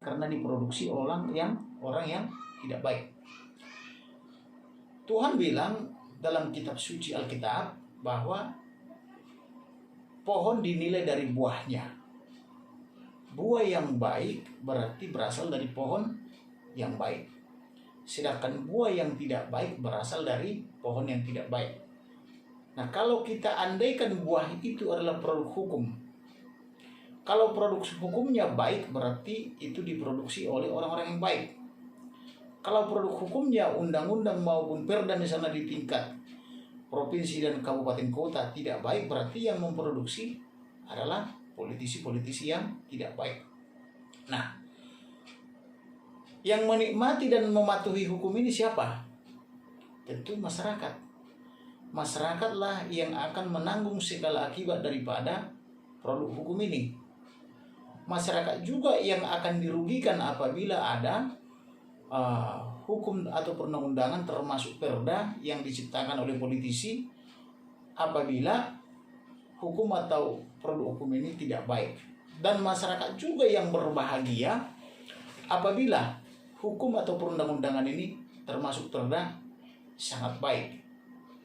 karena diproduksi orang yang tidak baik. Tuhan bilang dalam kitab suci Alkitab bahwa pohon dinilai dari buahnya. Buah yang baik berarti berasal dari pohon yang baik. Sedangkan buah yang tidak baik berasal dari pohon yang tidak baik. Nah, kalau kita andaikan buah itu adalah produk hukum, kalau produk hukumnya baik berarti itu diproduksi oleh orang-orang yang baik. Kalau produk hukumnya undang-undang maupun perda misalnya di tingkat provinsi dan kabupaten kota tidak baik, berarti yang memproduksi adalah politisi-politisi yang tidak baik. Nah, yang menikmati dan mematuhi hukum ini siapa? Tentu masyarakat. Masyarakatlah yang akan menanggung segala akibat daripada produk hukum ini. Masyarakat juga yang akan dirugikan apabila ada hukum atau perundang-undangan termasuk perda yang diciptakan oleh politisi apabila hukum atau produk hukum ini tidak baik. Dan masyarakat juga yang berbahagia apabila hukum atau perundang-undangan ini termasuk perda sangat baik.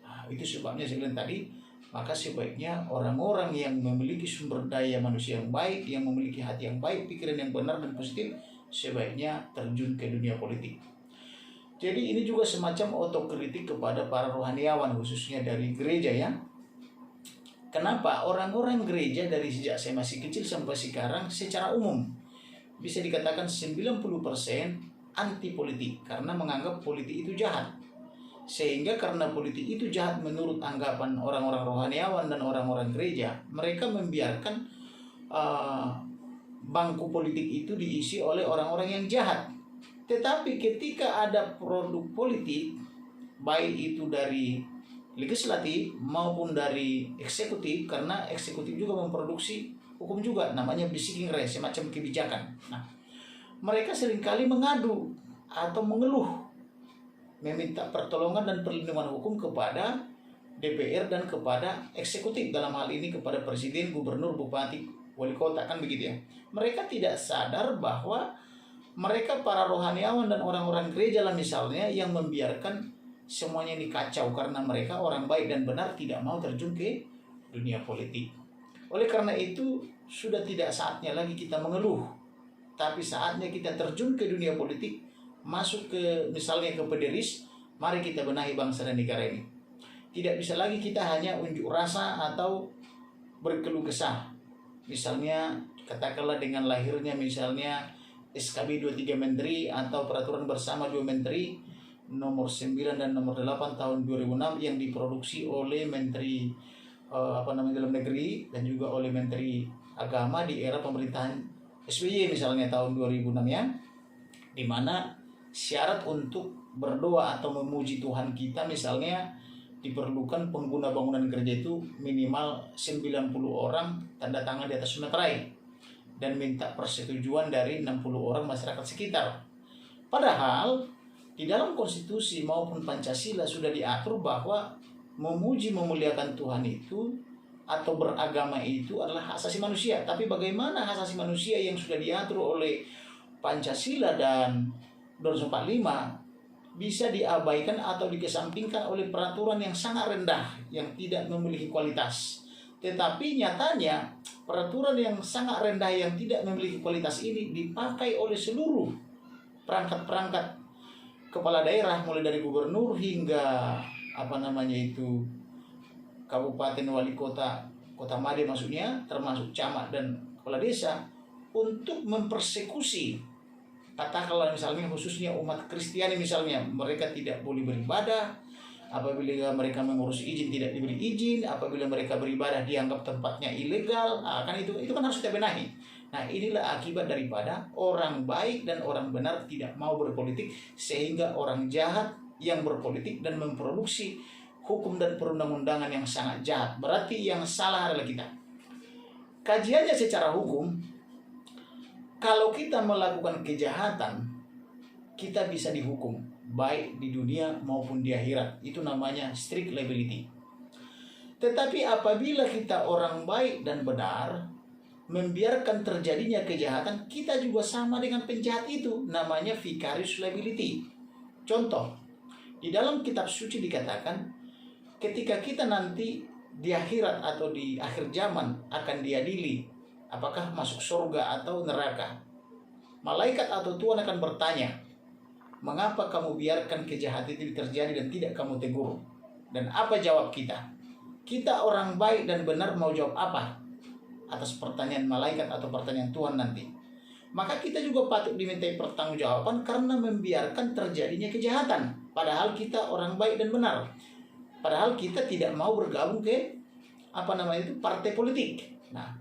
Nah, itu sebabnya saya bilang tadi, maka sebaiknya orang-orang yang memiliki sumber daya manusia yang baik, yang memiliki hati yang baik, pikiran yang benar dan positif, sebaiknya terjun ke dunia politik. Jadi ini juga semacam otokritik kepada para rohaniawan, khususnya dari gereja ya. Kenapa orang-orang gereja dari sejak saya masih kecil sampai sekarang secara umum bisa dikatakan 90% anti politik karena menganggap politik itu jahat. Sehingga karena politik itu jahat menurut anggapan orang-orang rohaniawan dan orang-orang gereja, mereka membiarkan bangku politik itu diisi oleh orang-orang yang jahat. Tetapi ketika ada produk politik, baik itu dari legislatif maupun dari eksekutif, karena eksekutif juga memproduksi hukum juga, namanya bisiking res, semacam kebijakan. Nah, mereka seringkali mengadu atau mengeluh, meminta pertolongan dan perlindungan hukum kepada DPR dan kepada eksekutif, dalam hal ini kepada presiden, gubernur, bupati, wali kota, kan begitu ya. Mereka tidak sadar bahwa mereka para rohaniawan dan orang-orang gereja lah misalnya yang membiarkan semuanya ini kacau karena mereka orang baik dan benar tidak mau terjun ke dunia politik. Oleh karena itu sudah tidak saatnya lagi kita mengeluh, tapi saatnya kita terjun ke dunia politik, masuk ke misalnya ke pederis, mari kita benahi bangsa dan negara ini. Tidak bisa lagi kita hanya unjuk rasa atau berkeluh kesah. Misalnya katakanlah dengan lahirnya misalnya SKB 23 Menteri atau Peraturan Bersama 2 Menteri nomor 9 dan nomor 8 tahun 2006 yang diproduksi oleh Menteri Dalam Negeri dan juga oleh Menteri Agama di era pemerintahan SBY misalnya tahun 2006 ya, di mana syarat untuk berdoa atau memuji Tuhan kita misalnya diperlukan pengguna bangunan gereja itu minimal 90 orang tanda tangan di atas meterai dan minta persetujuan dari 60 orang masyarakat sekitar. Padahal di dalam konstitusi maupun Pancasila sudah diatur bahwa memuji memuliakan Tuhan itu atau beragama itu adalah hak asasi manusia. Tapi bagaimana hak asasi manusia yang sudah diatur oleh Pancasila dan 245 bisa diabaikan atau dikesampingkan oleh peraturan yang sangat rendah yang tidak memiliki kualitas. Tetapi nyatanya peraturan yang sangat rendah yang tidak memiliki kualitas ini dipakai oleh seluruh perangkat-perangkat kepala daerah, mulai dari gubernur hingga kabupaten, wali kota, kota madya maksudnya, termasuk camat dan kepala desa, untuk mempersekusi katakanlah misalnya khususnya umat Kristiani misalnya, mereka tidak boleh beribadah. Apabila mereka mengurus izin tidak diberi izin, apabila mereka beribadah dianggap tempatnya ilegal, kan itu kan harus kita benahi. Nah, inilah akibat daripada orang baik dan orang benar tidak mau berpolitik, sehingga orang jahat yang berpolitik dan memproduksi hukum dan perundang-undangan yang sangat jahat. Berarti yang salah adalah kita. Kajiannya secara hukum, kalau kita melakukan kejahatan, kita bisa dihukum baik di dunia maupun di akhirat. Itu namanya strict liability. Tetapi apabila kita orang baik dan benar, membiarkan terjadinya kejahatan, kita juga sama dengan penjahat itu. Namanya vicarious liability. Contoh, di dalam kitab suci dikatakan, ketika kita nanti di akhirat atau di akhir zaman akan diadili, apakah masuk surga atau neraka, malaikat atau Tuhan akan bertanya, mengapa kamu biarkan kejahatan itu terjadi dan tidak kamu tegur? Dan apa jawab kita? Kita orang baik dan benar mau jawab apa atas pertanyaan malaikat atau pertanyaan Tuhan nanti? Maka kita juga patut dimintai pertanggungjawaban karena membiarkan terjadinya kejahatan. Padahal kita orang baik dan benar. Padahal kita tidak mau bergabung ke partai politik. Nah,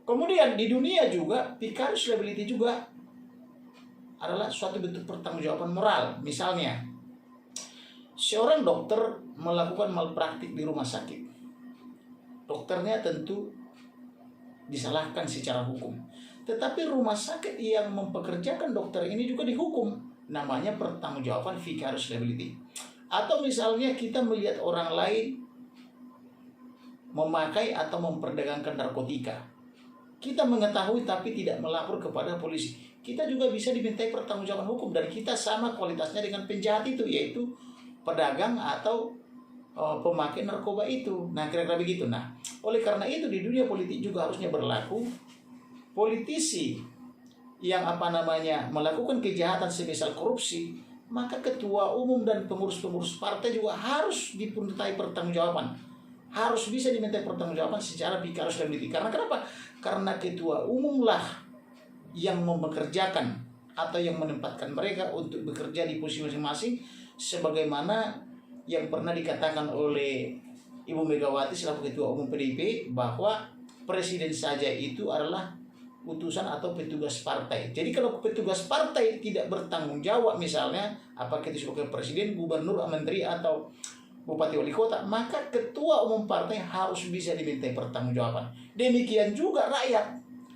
kemudian di dunia juga vicarious liability juga adalah suatu bentuk pertanggungjawaban moral. Misalnya, seorang dokter melakukan malpraktik di rumah sakit. Dokternya tentu disalahkan secara hukum. Tetapi rumah sakit yang mempekerjakan dokter ini juga dihukum. Namanya pertanggungjawaban vicarious liability. Atau misalnya kita melihat orang lain memakai atau memperdagangkan narkotika. Kita mengetahui tapi tidak melapor kepada polisi. Kita juga bisa dimintai pertanggungjawaban hukum dan kita sama kualitasnya dengan penjahat itu, yaitu pedagang atau pemakai narkoba itu. Nah, kira-kira begitu. Nah, oleh karena itu di dunia politik juga harusnya berlaku. Politisi yang melakukan kejahatan semisal korupsi, maka ketua umum dan pengurus-pengurus partai juga harus dimintai pertanggungjawaban. Harus bisa dimintai pertanggungjawaban secara vicarious liability. Karena kenapa? Karena ketua umum lah yang mempekerjakan atau yang menempatkan mereka untuk bekerja di posisi masing-masing, sebagaimana yang pernah dikatakan oleh Ibu Megawati selaku Ketua Umum PDIP, bahwa presiden saja itu adalah utusan atau petugas partai. Jadi kalau petugas partai tidak bertanggung jawab, misalnya apakah itu sebagai presiden, gubernur, menteri, atau bupati wali kota, maka ketua umum partai harus bisa dimintai pertanggungjawaban. Demikian juga rakyat.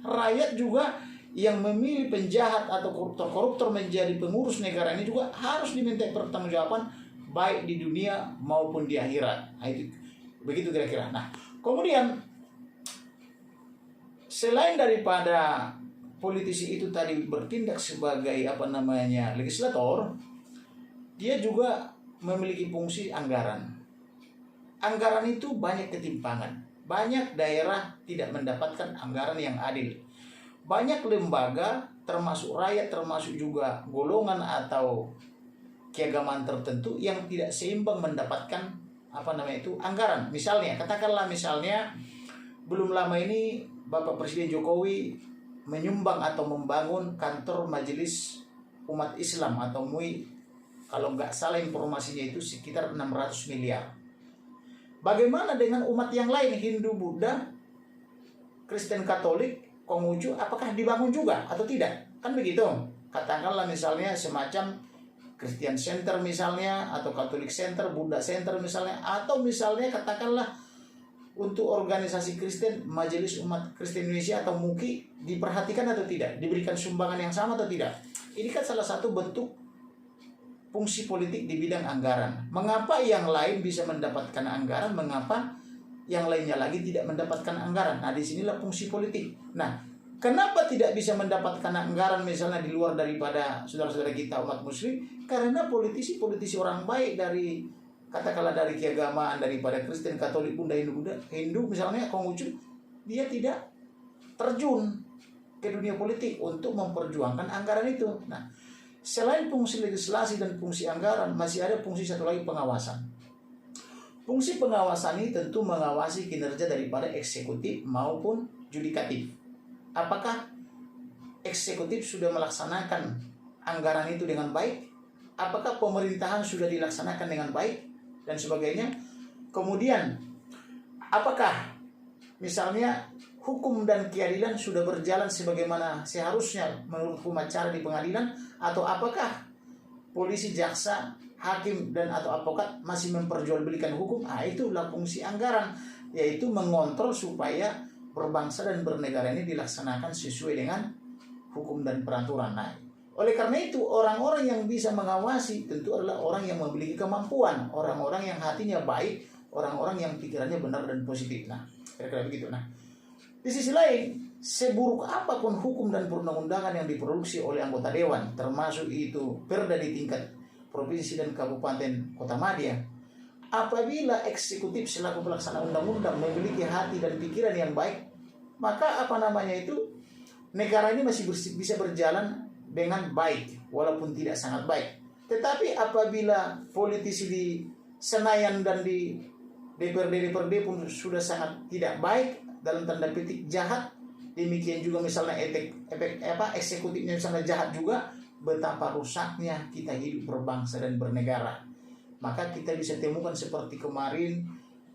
Rakyat juga yang memilih penjahat atau koruptor menjadi pengurus negara ini juga harus dimintai pertanggungjawaban, baik di dunia maupun di akhirat. Nah, itu begitu kira-kira. Nah, kemudian selain daripada politisi itu tadi bertindak sebagai legislator, dia juga memiliki fungsi anggaran. Anggaran itu banyak ketimpangan. Banyak daerah tidak mendapatkan anggaran yang adil. Banyak lembaga, termasuk rakyat, termasuk juga golongan atau keagamaan tertentu yang tidak seimbang mendapatkan anggaran. Misalnya, katakanlah belum lama ini Bapak Presiden Jokowi menyumbang atau membangun kantor Majelis Umat Islam atau MUI. Kalau nggak salah informasinya itu sekitar 600 miliar. Bagaimana dengan umat yang lain, Hindu, Buddha, Kristen, Katolik, Konghucu, apakah dibangun juga atau tidak? Kan begitu. Katakanlah misalnya semacam Christian Center misalnya, atau Catholic Center, Buddha Center misalnya, atau misalnya katakanlah untuk organisasi Kristen, Majelis Umat Kristen Indonesia atau MUKI, diperhatikan atau tidak? Diberikan sumbangan yang sama atau tidak? Ini kan salah satu bentuk fungsi politik di bidang anggaran. Mengapa yang lain bisa mendapatkan anggaran, mengapa yang lainnya lagi tidak mendapatkan anggaran? Nah, disinilah fungsi politik. Nah, kenapa tidak bisa mendapatkan anggaran misalnya di luar daripada saudara-saudara kita umat muslim? Karena politisi-politisi orang baik dari, katakanlah dari keagamaan, daripada Kristen, Katolik, Buddha, Hindu misalnya, Konghucu, dia tidak terjun ke dunia politik untuk memperjuangkan anggaran itu. Nah, selain fungsi legislasi dan fungsi anggaran, masih ada fungsi satu lagi, pengawasan. Fungsi pengawasan ini tentu mengawasi kinerja daripada eksekutif maupun yudikatif. Apakah eksekutif sudah melaksanakan anggaran itu dengan baik? Apakah pemerintahan sudah dilaksanakan dengan baik? Dan sebagainya. Kemudian, apakah misalnya hukum dan keadilan sudah berjalan sebagaimana seharusnya menurut hukum acara di pengadilan, atau apakah polisi, jaksa, hakim dan atau advokat masih memperjualbelikan hukum? Nah, itulah fungsi anggaran, yaitu mengontrol supaya berbangsa dan bernegara ini dilaksanakan sesuai dengan hukum dan peraturan. Nah, oleh karena itu orang-orang yang bisa mengawasi tentu adalah orang yang memiliki kemampuan, orang-orang yang hatinya baik, orang-orang yang pikirannya benar dan positif. Nah, kira-kira begitu. Nah, di sisi lain, seburuk apapun hukum dan perundang-undangan yang diproduksi oleh anggota dewan, termasuk itu perda di tingkat provinsi dan kabupaten kota madya, apabila eksekutif selaku pelaksana undang-undang memiliki hati dan pikiran yang baik, maka negara ini masih bisa berjalan dengan baik walaupun tidak sangat baik. Tetapi apabila politisi di Senayan dan di DPRD pun sudah sangat tidak baik, dalam tanda petik jahat, demikian juga misalnya eksekutifnya misalnya jahat juga, betapa rusaknya kita hidup berbangsa dan bernegara. Maka kita bisa temukan seperti kemarin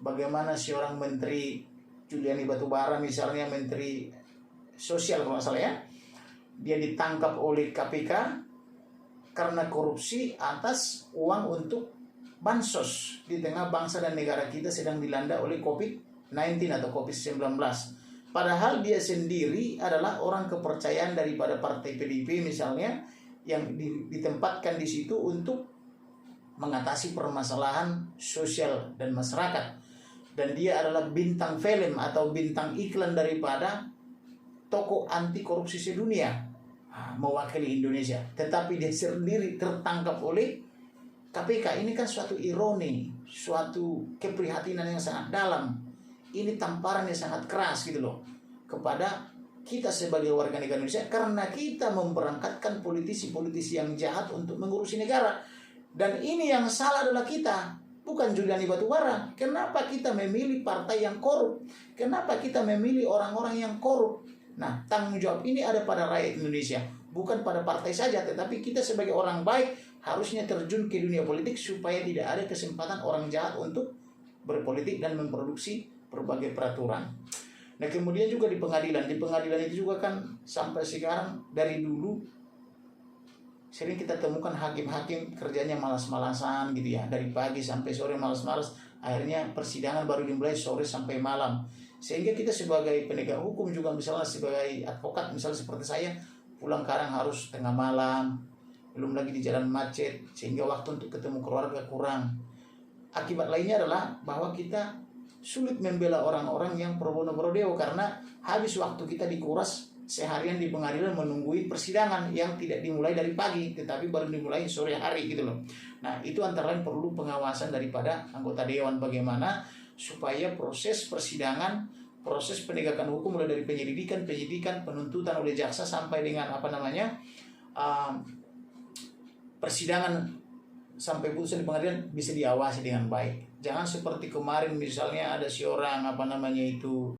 bagaimana seorang menteri Juliari Batubara, misalnya menteri sosial kalau nggak salah ya, dia ditangkap oleh KPK karena korupsi atas uang untuk bansos di tengah bangsa dan negara kita sedang dilanda oleh COVID-19 atau COVID-19. Padahal dia sendiri adalah orang kepercayaan daripada partai PDIP misalnya, yang ditempatkan di situ untuk mengatasi permasalahan sosial dan masyarakat. Dan dia adalah bintang film atau bintang iklan daripada tokoh anti korupsi sedunia, mewakili Indonesia. Tetapi dia sendiri tertangkap oleh KPK. Ini kan suatu ironi, suatu keprihatinan yang sangat dalam. Ini tamparan yang sangat keras gitu loh kepada kita sebagai warga negara Indonesia, karena kita memberangkatkan politisi-politisi yang jahat untuk mengurusi negara. Dan ini yang salah adalah kita, bukan Juliari Batubara. Kenapa kita memilih partai yang korup? Kenapa kita memilih orang-orang yang korup? Nah, tanggung jawab ini ada pada rakyat Indonesia, bukan pada partai saja, tetapi kita sebagai orang baik harusnya terjun ke dunia politik supaya tidak ada kesempatan orang jahat untuk berpolitik dan memproduksi berbagai peraturan. Nah, kemudian juga di pengadilan itu juga kan sampai sekarang, dari dulu sering kita temukan hakim-hakim kerjanya malas-malasan gitu ya, dari pagi sampai sore malas-malas, akhirnya persidangan baru dimulai sore sampai malam. Sehingga kita sebagai penegak hukum juga, misalnya sebagai advokat misalnya seperti saya, pulang kadang harus tengah malam, belum lagi di jalan macet, sehingga waktu untuk ketemu keluarga kurang. Akibat lainnya adalah bahwa kita sulit membela orang-orang yang pro bono pro deo, karena habis waktu kita dikuras seharian di pengadilan menungguin persidangan yang tidak dimulai dari pagi, tetapi baru dimulai sore hari gitu loh. Nah, itu antara lain perlu pengawasan daripada anggota dewan, bagaimana supaya proses persidangan, proses penegakan hukum mulai dari penyidikan, penuntutan oleh jaksa sampai dengan persidangan sampai putusan di pengadilan bisa diawasi dengan baik. Jangan seperti kemarin misalnya ada seorang